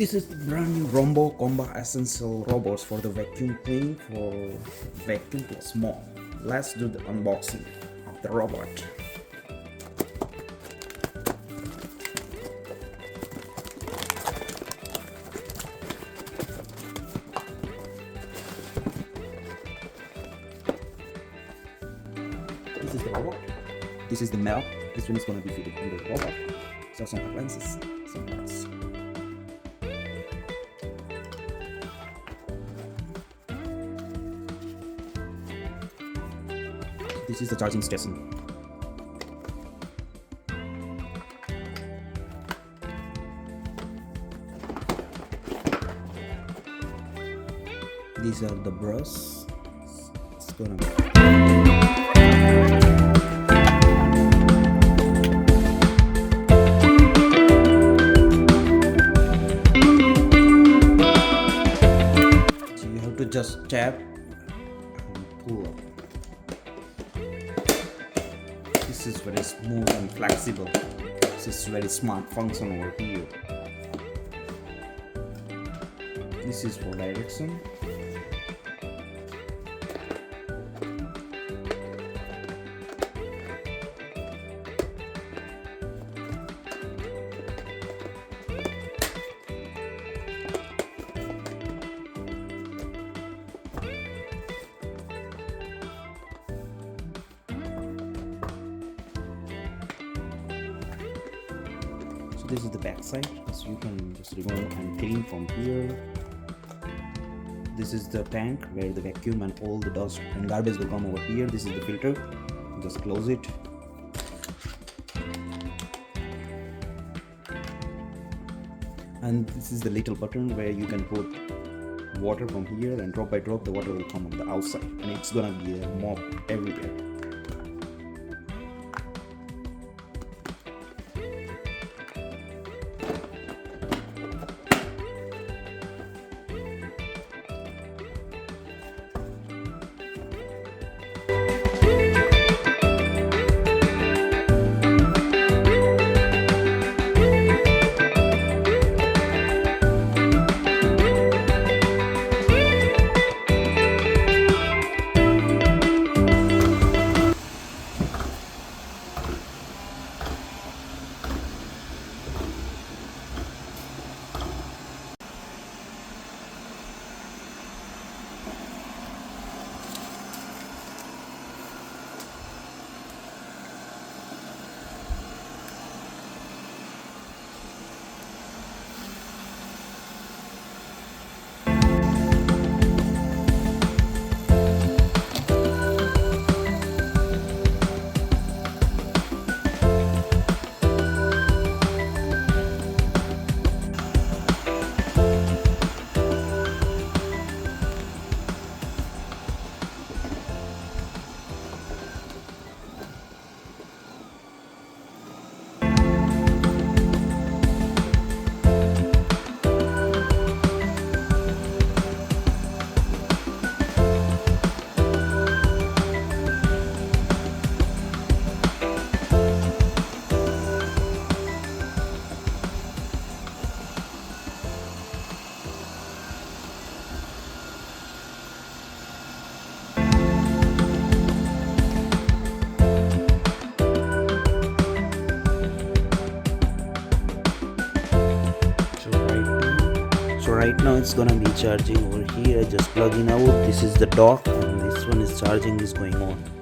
This is the brand new Roomba Combo Essential robots for the vacuum cleaning for vacuum plus mop. Let's do the unboxing of the robot. This is the robot. This is the map. This one is going to be fitted in the robot. So some appliances, some parts. This is the charging station. These are the brush. It's gonna be. So you have to just tap and pull up. This is very smooth and flexible. This is very smart function over here. This is for direction. This is the back side, so you can just remove and clean from here. This is the tank where the vacuum and all the dust and garbage will come over here. This is the filter. Just close it. And this is the little button where you can put water from here, and drop by drop the water will come on the outside, and it's gonna be a mop everywhere. Right now it's gonna be charging over here. Just plugging out. This is the dock, and this one is charging is going on.